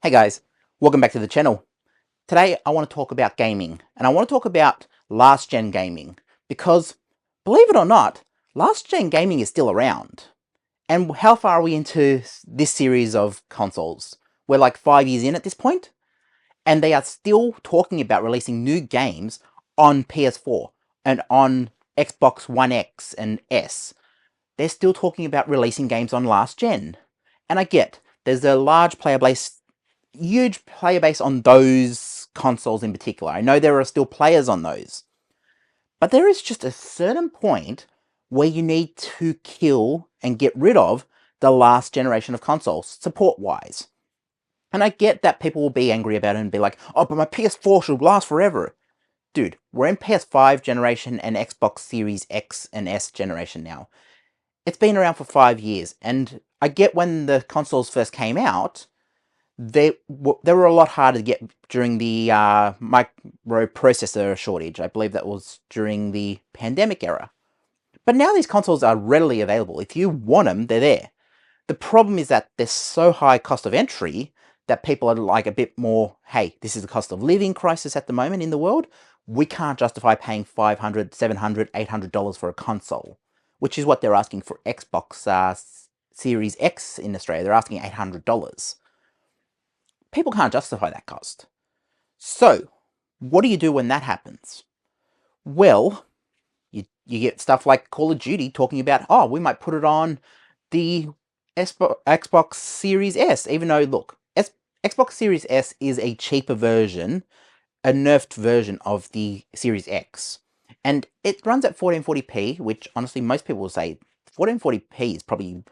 Hey guys, welcome back to the channel. Today I want to talk about gaming, and I want to talk about last gen gaming, because believe it or not, last gen gaming is still around. And how far are we into this series of consoles? We're like 5 years in at this point, and they are still talking about releasing new games on PS4 and on Xbox One X and S. They're still talking about releasing games on last gen. And I get, there's a huge player base on those consoles in particular. I know there are still players on those. But there is just a certain point where you need to kill and get rid of the last generation of consoles, support-wise. And I get that people will be angry about it and be like, oh, but my PS4 should last forever. Dude, we're in PS5 generation and Xbox Series X and S generation now. It's been around for 5 years, and I get when the consoles first came out, they were a lot harder to get during the microprocessor shortage. I believe that was during the pandemic era. But now these consoles are readily available. If you want them, they're there. The problem is that they're so high cost of entry that people are like a bit more, hey, this is the cost of living crisis at the moment in the world. We can't justify paying $500, $700, $800 for a console, which is what they're asking for Xbox Series X in Australia. They're asking $800. People can't justify that cost. So, what do you do when that happens? Well, you get stuff like Call of Duty talking about, oh, we might put it on the Xbox Series S, even though, look, Xbox Series S is a cheaper version, a nerfed version of the Series X. And it runs at 1440p, which honestly most people will say 1440p is probably,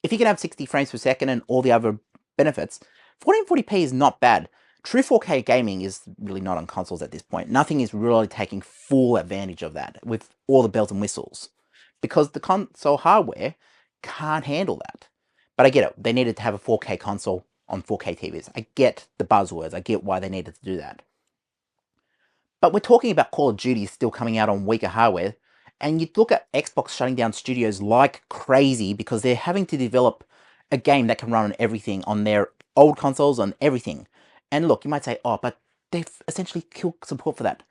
if you can have 60 frames per second and all the other benefits, 1440p is not bad. True 4K gaming is really not on consoles at this point. Nothing is really taking full advantage of that with all the bells and whistles, because the console hardware can't handle that. But I get it. They needed to have a 4K console on 4K TVs. I get the buzzwords. I get why they needed to do that. But we're talking about Call of Duty still coming out on weaker hardware, and you look at Xbox shutting down studios like crazy because they're having to develop a game that can run on everything, on their old consoles, on everything. And look, you might say, oh, but they've essentially killed support for that.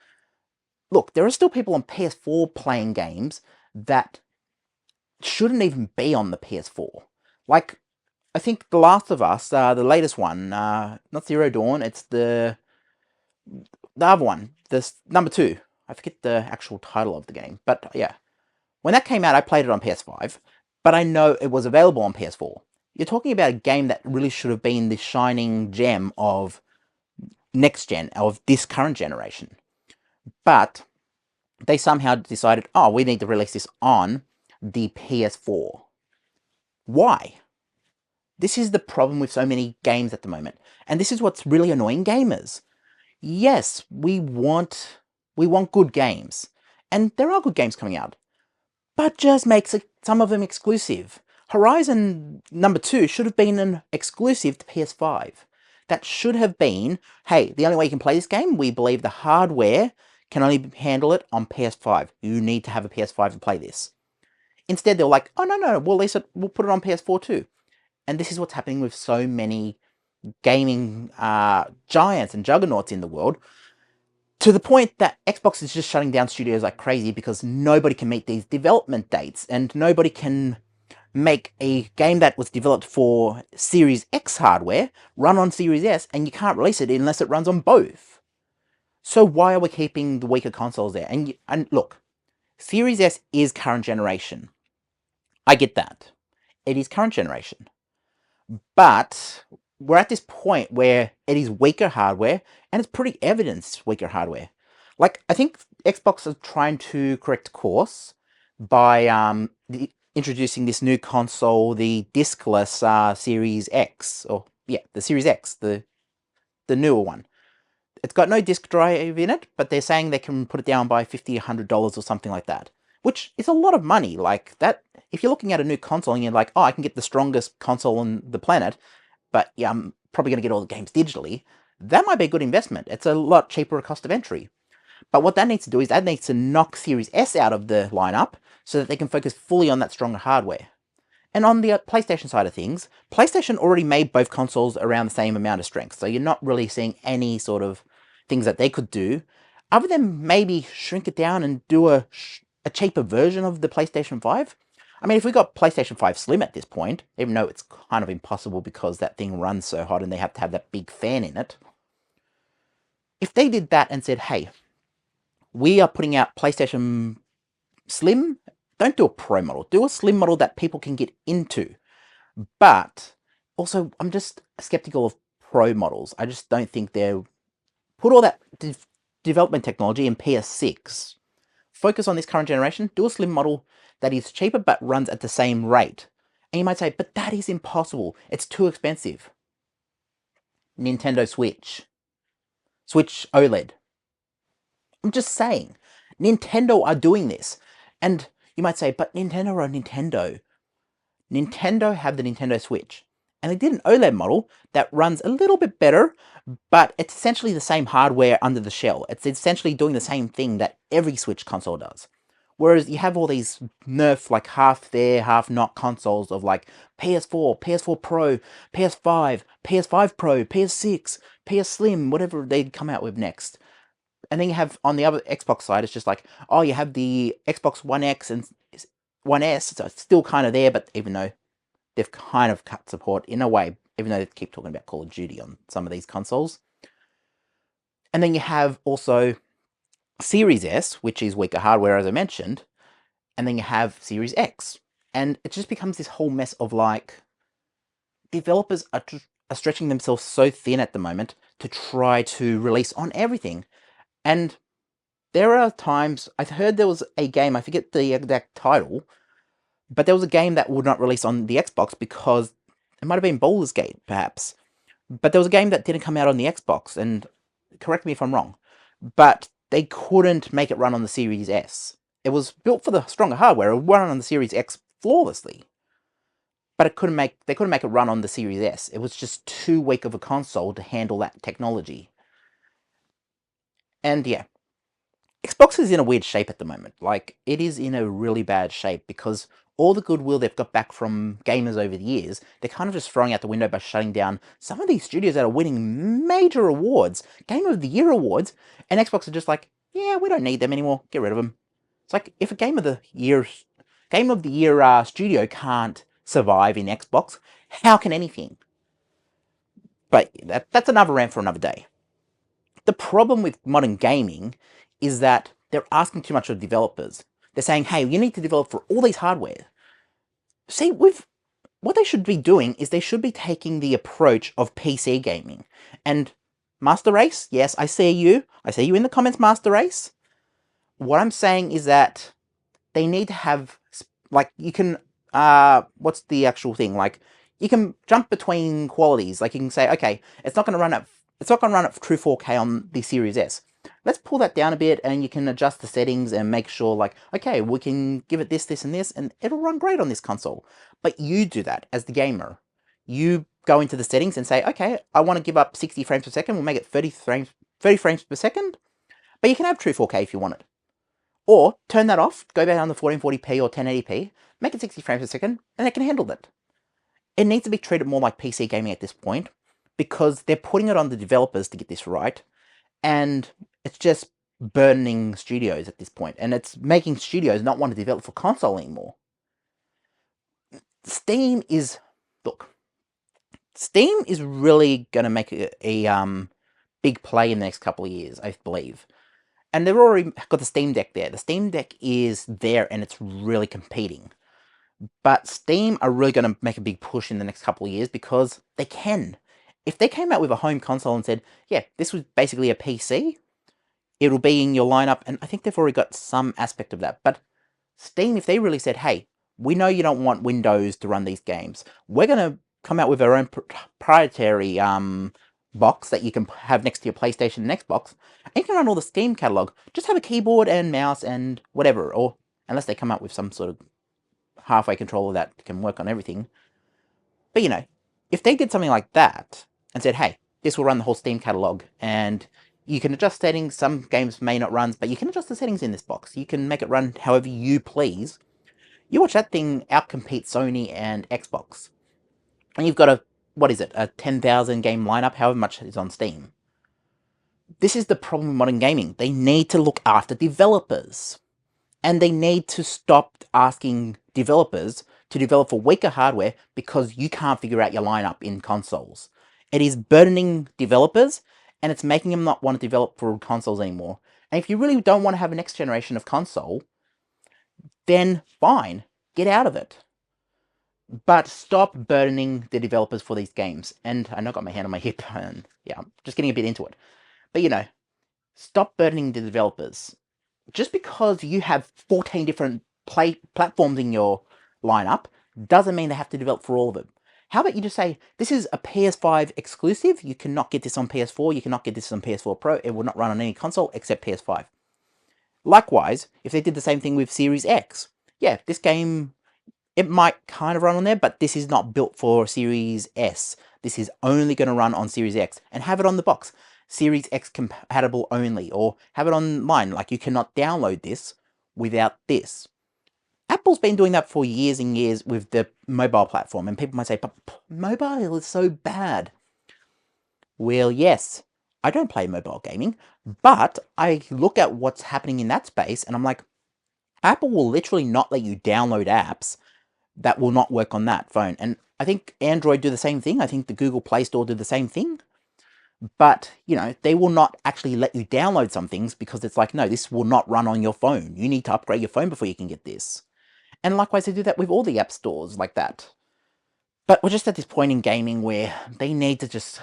Look, there are still people on PS4 playing games that shouldn't even be on the PS4. Like, I think The Last of Us, the latest one, not Zero Dawn, it's the other one, this number 2. I forget the actual title of the game, but yeah. When that came out, I played it on PS5, but I know it was available on PS4. You're talking about a game that really should have been the shining gem of next gen, of this current generation. But they somehow decided, oh, we need to release this on the PS4. Why? This is the problem with so many games at the moment. And this is what's really annoying gamers. Yes, we want good games. And there are good games coming out. But just makes some of them exclusive. Horizon number 2 should have been an exclusive to PS5. That should have been, hey, the only way you can play this game, we believe the hardware can only handle it on PS5. You need to have a PS5 to play this. Instead, they're like, oh, no, we'll put it on PS4 too. And this is what's happening with so many gaming giants and juggernauts in the world, to the point that Xbox is just shutting down studios like crazy because nobody can meet these development dates, and nobody can make a game that was developed for Series X hardware run on Series S, and you can't release it unless it runs on both. So why are we keeping the weaker consoles there? And look, Series S is current generation. I get that. It is current generation. But we're at this point where it is weaker hardware, and it's pretty evident it's weaker hardware. Like, I think Xbox is trying to correct course by introducing this new console, the discless Series X, or yeah, the Series X, the newer one. It's got no disk drive in it, but they're saying they can put it down by $50, $100 or something like that, which is a lot of money. Like that, if you're looking at a new console and you're like, oh, I can get the strongest console on the planet, but yeah, I'm probably going to get all the games digitally, that might be a good investment. It's a lot cheaper cost of entry. But what that needs to do is that needs to knock Series S out of the lineup so that they can focus fully on that stronger hardware. And on the PlayStation side of things, PlayStation already made both consoles around the same amount of strength, so you're not really seeing any sort of things that they could do, other than maybe shrink it down and do a cheaper version of the PlayStation 5. I mean, if we got PlayStation 5 Slim at this point, even though it's kind of impossible because that thing runs so hot and they have to have that big fan in it, if they did that and said, hey, we are putting out PlayStation Slim, don't do a Pro model, do a Slim model that people can get into. But also, I'm just skeptical of Pro models. I just don't think they're... Put all that development technology in PS6. Focus on this current generation, do a Slim model that is cheaper but runs at the same rate. And you might say, but that is impossible. It's too expensive. Nintendo Switch. Switch OLED. I'm just saying. Nintendo are doing this. And you might say, but Nintendo are Nintendo. Nintendo have the Nintendo Switch. And they did an OLED model that runs a little bit better, but it's essentially the same hardware under the shell. It's essentially doing the same thing that every Switch console does. Whereas you have all these nerf, like half there, half not consoles of like PS4, PS4 Pro, PS5, PS5 Pro, PS6, PS Slim, whatever they'd come out with next. And then you have, on the other Xbox side, it's just like, oh, you have the Xbox One X and One S, so it's still kind of there, but even though they've kind of cut support in a way, even though they keep talking about Call of Duty on some of these consoles. And then you have also Series S, which is weaker hardware, as I mentioned, and then you have Series X. And it just becomes this whole mess of like, developers are stretching themselves so thin at the moment to try to release on everything. And there are times, I've heard there was a game, I forget the exact title, but there was a game that would not release on the Xbox because it might have been Baldur's Gate, perhaps. But there was a game that didn't come out on the Xbox, and correct me if I'm wrong, but they couldn't make it run on the Series S. It was built for the stronger hardware. It would run on the Series X flawlessly, but they couldn't make it run on the Series S. It was just too weak of a console to handle that technology. And yeah, Xbox is in a weird shape at the moment. Like, it is in a really bad shape because all the goodwill they've got back from gamers over the years, they're kind of just throwing out the window by shutting down some of these studios that are winning major awards, Game of the Year awards, and Xbox are just like, yeah, we don't need them anymore, get rid of them. It's like, if a Game of the Year studio can't survive in Xbox, how can anything? But that's another rant for another day. The problem with modern gaming is that they're asking too much of developers. They're saying, hey, you need to develop for all these hardware. See, what they should be doing is they should be taking the approach of PC gaming. And Master Race, yes, I see you. I see you in the comments, Master Race. What I'm saying is that they need to have, like, you can, what's the actual thing? Like, you can jump between qualities. Like, you can say, okay, it's not going to run at true 4K on the Series S. Let's pull that down a bit, and you can adjust the settings and make sure, like, okay, we can give it this, this, and this, and it'll run great on this console. But you do that as the gamer. You go into the settings and say, okay, I want to give up 60 frames per second. We'll make it 30 frames per second. But you can have true 4K if you want it. Or turn that off, go down to 1440p or 1080p, make it 60 frames per second, and it can handle that. It needs to be treated more like PC gaming at this point, because they're putting it on the developers to get this right, and it's just burdening studios at this point, and it's making studios not want to develop for console anymore. Steam is really going to make a big play in the next couple of years, I believe. And they've already got the Steam Deck there. The Steam Deck is there, and it's really competing. But Steam are really going to make a big push in the next couple of years because they can. If they came out with a home console and said, yeah, this was basically a PC, it'll be in your lineup, and I think they've already got some aspect of that. But Steam, if they really said, hey, we know you don't want Windows to run these games, we're going to come out with our own proprietary box that you can have next to your PlayStation and Xbox, and you can run all the Steam catalog. Just have a keyboard and mouse and whatever, or unless they come up with some sort of halfway controller that can work on everything. But, you know, if they did something like that and said, hey, this will run the whole Steam catalog, and you can adjust settings, some games may not run, but you can adjust the settings in this box. You can make it run however you please. You watch that thing outcompete Sony and Xbox. And you've got a, what is it, a 10,000 game lineup, however much is on Steam. This is the problem with modern gaming. They need to look after developers. And they need to stop asking developers to develop for weaker hardware because you can't figure out your lineup in consoles. It is burdening developers, and it's making them not want to develop for consoles anymore. And if you really don't want to have a next generation of console, then fine, get out of it. But stop burdening the developers for these games. And I know I got my hand on my hip, and yeah, I'm just getting a bit into it. But stop burdening the developers. Just because you have 14 different platforms in your lineup doesn't mean they have to develop for all of them. How about you just say, this is a PS5 exclusive, you cannot get this on PS4, you cannot get this on PS4 Pro, it will not run on any console except PS5. Likewise, if they did the same thing with Series X, yeah, this game, it might kind of run on there, but this is not built for Series S. This is only going to run on Series X, and have it on the box. Series X compatible only, or have it online, like you cannot download this without this. Apple's been doing that for years and years with the mobile platform, and people might say, but mobile is so bad. Well, yes, I don't play mobile gaming, but I look at what's happening in that space, and I'm like, Apple will literally not let you download apps that will not work on that phone. And I think Android do the same thing. I think the Google Play Store do the same thing. But, they will not actually let you download some things because it's like, no, this will not run on your phone. You need to upgrade your phone before you can get this. And likewise, they do that with all the app stores like that. But we're just at this point in gaming where they need to just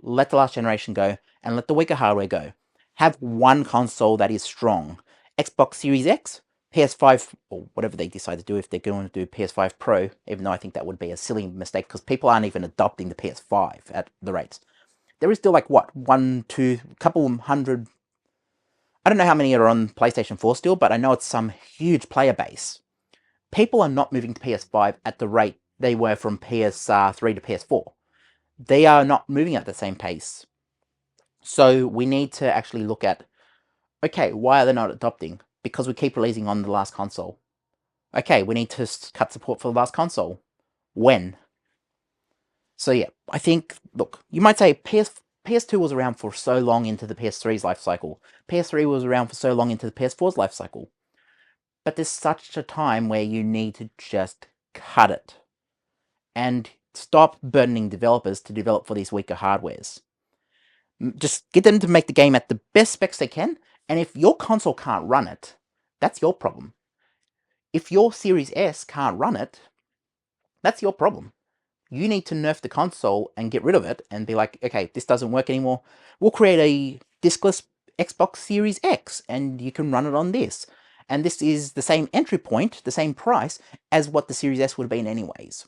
let the last generation go and let the weaker hardware go. Have one console that is strong. Xbox Series X, PS5, or whatever they decide to do, if they're going to do PS5 Pro, even though I think that would be a silly mistake because people aren't even adopting the PS5 at the rates. There is still like, what, couple hundred, I don't know how many are on PlayStation 4 still, but I know it's some huge player base. People are not moving to PS5 at the rate they were from PS3 to PS4. They are not moving at the same pace. So we need to actually look at, okay, why are they not adopting? Because we keep releasing on the last console. Okay, we need to cut support for the last console. When? So yeah, I think, look, you might say PS2 was around for so long into the PS3's life cycle. PS3 was around for so long into the PS4's life cycle. But there's such a time where you need to just cut it. And stop burdening developers to develop for these weaker hardwares. Just get them to make the game at the best specs they can, and if your console can't run it, that's your problem. If your Series S can't run it, that's your problem. You need to nerf the console and get rid of it and be like, okay, this doesn't work anymore. We'll create a diskless Xbox Series X and you can run it on this. And this is the same entry point, the same price as what the Series S would have been anyways.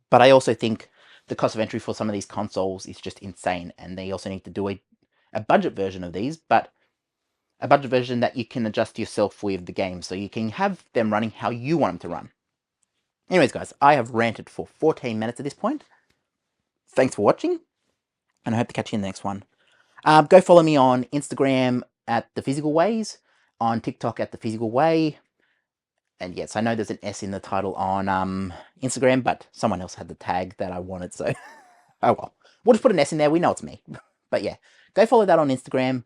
But I also think the cost of entry for some of these consoles is just insane. And they also need to do a budget version of these, but a budget version that you can adjust yourself with the game. So you can have them running how you want them to run. Anyways, guys, I have ranted for 14 minutes at this point. Thanks for watching, and I hope to catch you in the next one. Go follow me on Instagram at The Physical Ways, on TikTok at The Physical Way. And yes, I know there's an S in the title on Instagram, but someone else had the tag that I wanted, so oh well. We'll just put an S in there, we know it's me. But yeah, go follow that on Instagram.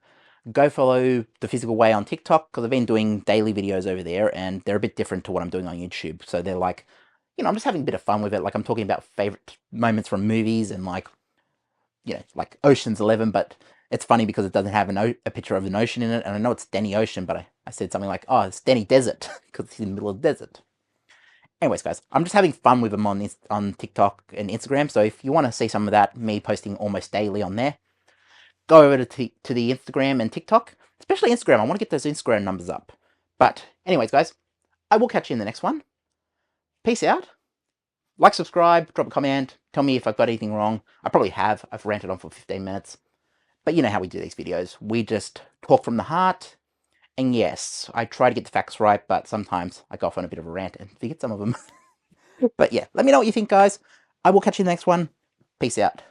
Go follow The Physical Way on TikTok, because I've been doing daily videos over there, and they're a bit different to what I'm doing on YouTube. So they're like, I'm just having a bit of fun with it. Like, I'm talking about favorite moments from movies and like Ocean's 11, but it's funny because it doesn't have a picture of an ocean in it. And I know it's Denny Ocean, but I said something like, oh, it's Denny Desert, because it's in the middle of the desert. Anyways, guys, I'm just having fun with them on TikTok and Instagram. So if you want to see some of that, me posting almost daily on there, go over to the Instagram and TikTok, especially Instagram. I want to get those Instagram numbers up. But anyways, guys, I will catch you in the next one. Peace out. Like, subscribe, drop a comment, tell me if I've got anything wrong. I probably have. I've ranted on for 15 minutes. But you know how we do these videos. We just talk from the heart. And yes, I try to get the facts right, but sometimes I go off on a bit of a rant and forget some of them. But yeah, let me know what you think, guys. I will catch you in the next one. Peace out.